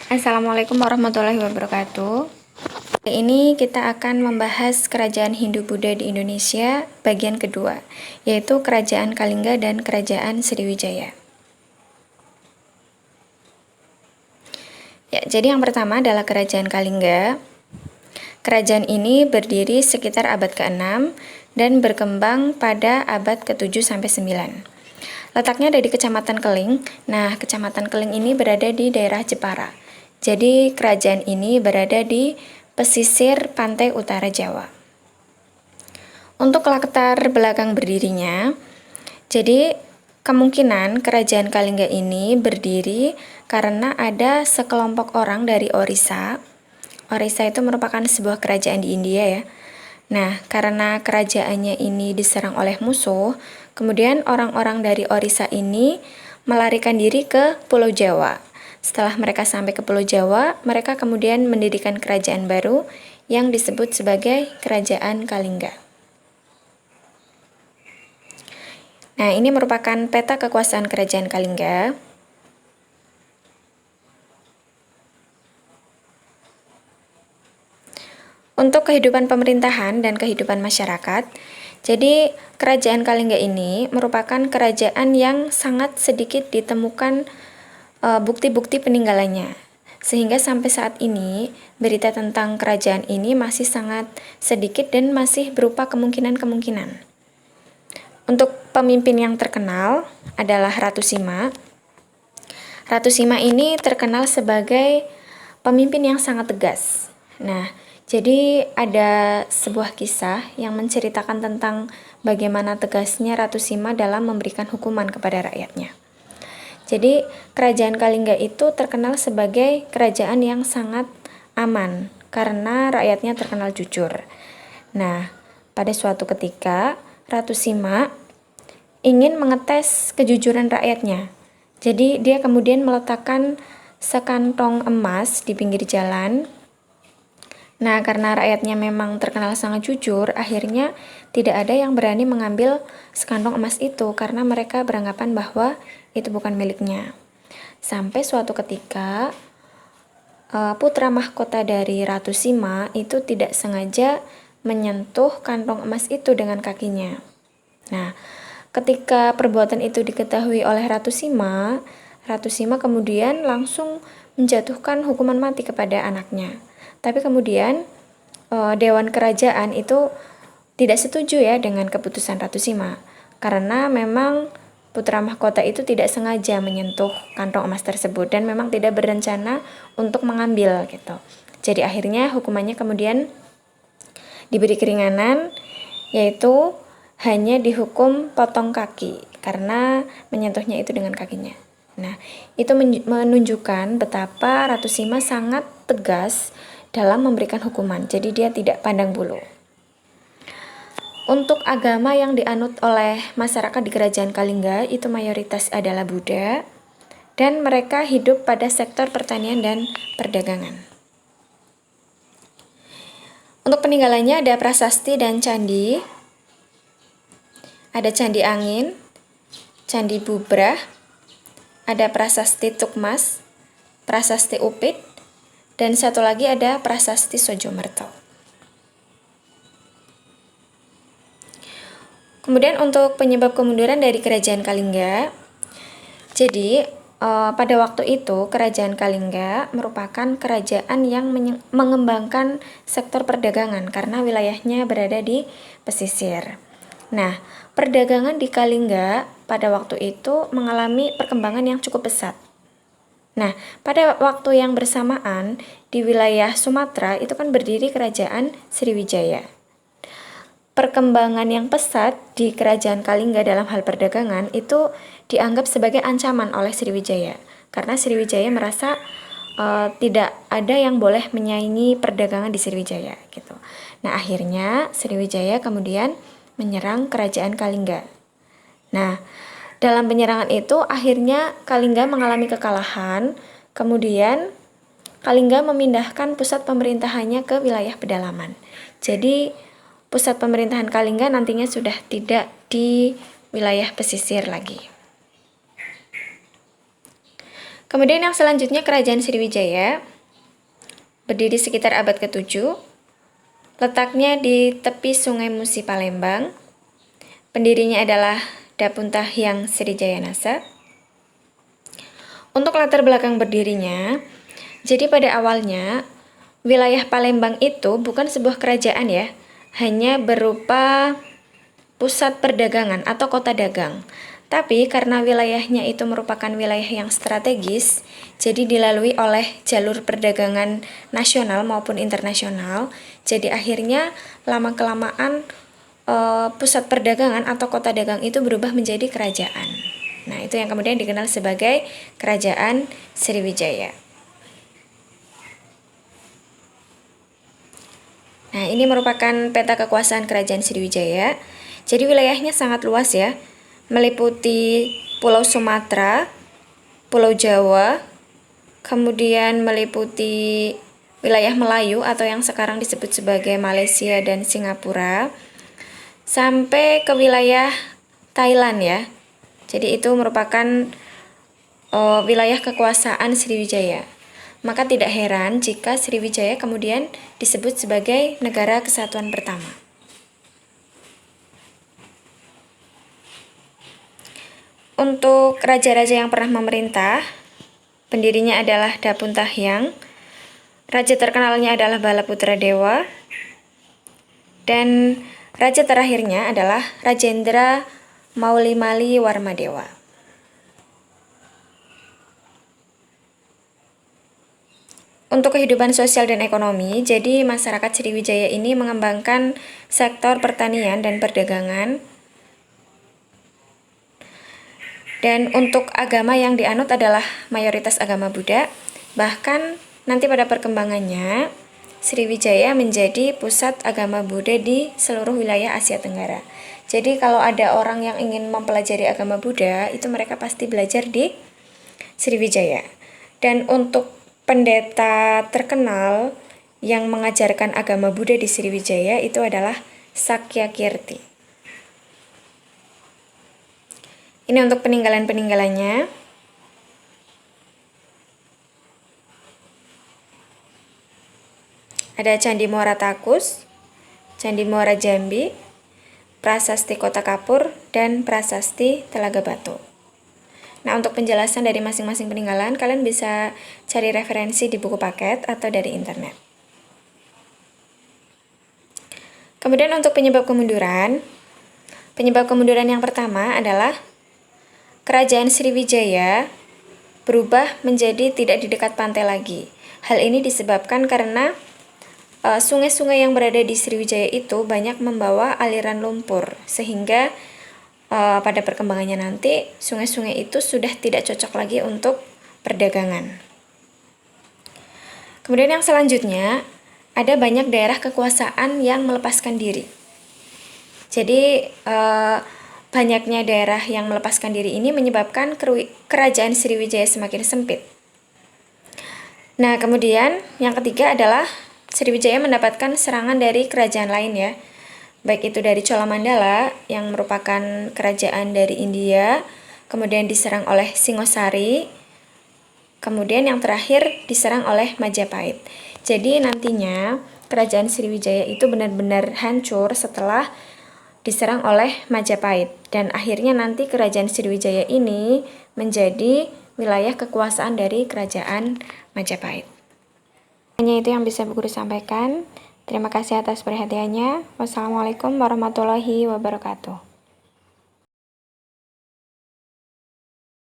Assalamualaikum warahmatullahi wabarakatuh. Kali ini kita akan membahas kerajaan Hindu-Buddha di Indonesia bagian kedua, yaitu Kerajaan Kalingga dan Kerajaan Sriwijaya. Ya, jadi yang pertama adalah Kerajaan Kalingga. Kerajaan ini berdiri sekitar abad ke-6 dan berkembang pada abad ke-7 sampai 9. Letaknya ada di Kecamatan Keling. Nah, Kecamatan Keling ini berada di daerah Jepara. Jadi, kerajaan ini berada di pesisir pantai utara Jawa. Untuk latar belakang berdirinya, jadi kemungkinan kerajaan Kalingga ini berdiri karena ada sekelompok orang dari Orissa. Orissa itu merupakan sebuah kerajaan di India ya. Nah, karena kerajaannya ini diserang oleh musuh, kemudian orang-orang dari Orissa ini melarikan diri ke Pulau Jawa. Setelah mereka sampai ke Pulau Jawa, mereka kemudian mendirikan kerajaan baru yang disebut sebagai Kerajaan Kalingga. Nah, ini merupakan peta kekuasaan Kerajaan Kalingga. Untuk kehidupan pemerintahan dan kehidupan masyarakat, jadi Kerajaan Kalingga ini merupakan kerajaan yang sangat sedikit ditemukan bukti-bukti peninggalannya. Sehingga sampai saat ini, berita tentang kerajaan ini masih sangat sedikit dan masih berupa kemungkinan-kemungkinan. Untuk pemimpin yang terkenal adalah Ratu Sima. Ratu Sima ini terkenal sebagai pemimpin yang sangat tegas. Nah, jadi ada sebuah kisah yang menceritakan tentang bagaimana tegasnya Ratu Sima dalam memberikan hukuman kepada rakyatnya. Jadi, Kerajaan Kalingga itu terkenal sebagai kerajaan yang sangat aman karena rakyatnya terkenal jujur. Nah, pada suatu ketika, Ratu Sima ingin mengetes kejujuran rakyatnya. Jadi, dia kemudian meletakkan sekantong emas di pinggir jalan. Nah, karena rakyatnya memang terkenal sangat jujur, akhirnya tidak ada yang berani mengambil sekantong emas itu karena mereka beranggapan bahwa itu bukan miliknya. Sampai suatu ketika, putra mahkota dari Ratu Sima itu tidak sengaja menyentuh kantong emas itu dengan kakinya. Nah, ketika perbuatan itu diketahui oleh Ratu Sima kemudian langsung menjatuhkan hukuman mati kepada anaknya. Tapi kemudian Dewan Kerajaan itu tidak setuju ya dengan keputusan Ratu Sima karena memang putra mahkota itu tidak sengaja menyentuh kantong emas tersebut dan memang tidak berencana untuk mengambil gitu. Jadi akhirnya hukumannya kemudian diberi keringanan, yaitu hanya dihukum potong kaki karena menyentuhnya itu dengan kakinya. Nah, itu menunjukkan betapa Ratu Sima sangat tegas dalam memberikan hukuman. Jadi dia tidak pandang bulu. Untuk agama yang dianut oleh masyarakat di Kerajaan Kalingga itu mayoritas adalah Buddha dan mereka hidup pada sektor pertanian dan perdagangan. Untuk peninggalannya ada prasasti dan candi. Ada Candi Angin, Candi Bubrah, ada prasasti Tukmas, prasasti Upit, dan satu lagi ada prasasti Sojomerto. Kemudian untuk penyebab kemunduran dari Kerajaan Kalingga, jadi pada waktu itu Kerajaan Kalingga merupakan kerajaan yang mengembangkan sektor perdagangan karena wilayahnya berada di pesisir. Nah, perdagangan di Kalingga pada waktu itu mengalami perkembangan yang cukup pesat. Nah, pada waktu yang bersamaan di wilayah Sumatera itu kan berdiri Kerajaan Sriwijaya. Perkembangan yang pesat di Kerajaan Kalingga dalam hal perdagangan itu dianggap sebagai ancaman oleh Sriwijaya karena Sriwijaya merasa tidak ada yang boleh menyaingi perdagangan di Sriwijaya gitu. Nah, akhirnya Sriwijaya kemudian menyerang Kerajaan Kalingga. Nah, dalam penyerangan itu akhirnya Kalingga mengalami kekalahan, kemudian Kalingga memindahkan pusat pemerintahannya ke wilayah pedalaman. Jadi pusat pemerintahan Kalingga nantinya sudah tidak di wilayah pesisir lagi. Kemudian yang selanjutnya Kerajaan Sriwijaya, berdiri sekitar abad ke-7, letaknya di tepi Sungai Musi Palembang. Pendirinya adalah Dapunta Hyang Srijayanasa. Untuk latar belakang berdirinya, jadi pada awalnya wilayah Palembang itu bukan sebuah kerajaan ya, hanya berupa pusat perdagangan atau kota dagang. Tapi karena wilayahnya itu merupakan wilayah yang strategis, jadi dilalui oleh jalur perdagangan nasional maupun internasional. Jadi akhirnya lama-kelamaan pusat perdagangan atau kota dagang itu berubah menjadi kerajaan. Nah, itu yang kemudian dikenal sebagai Kerajaan Sriwijaya. Nah, ini merupakan peta kekuasaan Kerajaan Sriwijaya. Jadi wilayahnya sangat luas ya, meliputi Pulau Sumatera, Pulau Jawa, kemudian meliputi wilayah Melayu atau yang sekarang disebut sebagai Malaysia dan Singapura, sampai ke wilayah Thailand ya. Jadi itu merupakan wilayah kekuasaan Sriwijaya. Maka tidak heran jika Sriwijaya kemudian disebut sebagai negara kesatuan pertama. Untuk raja-raja yang pernah memerintah, pendirinya adalah Dapunta Hyang. Raja terkenalnya adalah Balaputra Dewa. Dan raja terakhirnya adalah Rajendra Maulimali Warmadewa. Untuk kehidupan sosial dan ekonomi, jadi masyarakat Sriwijaya ini mengembangkan sektor pertanian dan perdagangan. Dan untuk agama yang dianut adalah mayoritas agama Buddha. Bahkan nanti pada perkembangannya, Sriwijaya menjadi pusat agama Buddha di seluruh wilayah Asia Tenggara. Jadi kalau ada orang yang ingin mempelajari agama Buddha, itu mereka pasti belajar di Sriwijaya. Dan untuk pendeta terkenal yang mengajarkan agama Buddha di Sriwijaya itu adalah Sakyakirti. Ini untuk peninggalan-peninggalannya. Ada Candi Muara Takus, Candi Muara Jambi, Prasasti Kota Kapur, dan Prasasti Telaga Batu. Nah, untuk penjelasan dari masing-masing peninggalan, kalian bisa cari referensi di buku paket atau dari internet. Kemudian untuk penyebab kemunduran yang pertama adalah Kerajaan Sriwijaya berubah menjadi tidak di dekat pantai lagi. Hal ini disebabkan karena sungai-sungai yang berada di Sriwijaya itu banyak membawa aliran lumpur, sehingga pada perkembangannya nanti sungai-sungai itu sudah tidak cocok lagi untuk perdagangan. Kemudian yang selanjutnya, ada banyak daerah kekuasaan yang melepaskan diri. Jadi banyaknya daerah yang melepaskan diri ini menyebabkan Kerajaan Sriwijaya semakin sempit. Nah, kemudian yang ketiga adalah Sriwijaya mendapatkan serangan dari kerajaan lain ya. Baik itu dari Cholamandala yang merupakan kerajaan dari India, kemudian diserang oleh Singosari, kemudian yang terakhir diserang oleh Majapahit. Jadi nantinya Kerajaan Sriwijaya itu benar-benar hancur setelah diserang oleh Majapahit, dan akhirnya nanti Kerajaan Sriwijaya ini menjadi wilayah kekuasaan dari Kerajaan Majapahit. Hanya itu yang bisa Bu Guru sampaikan. Terima kasih atas perhatiannya. Wassalamualaikum warahmatullahi wabarakatuh.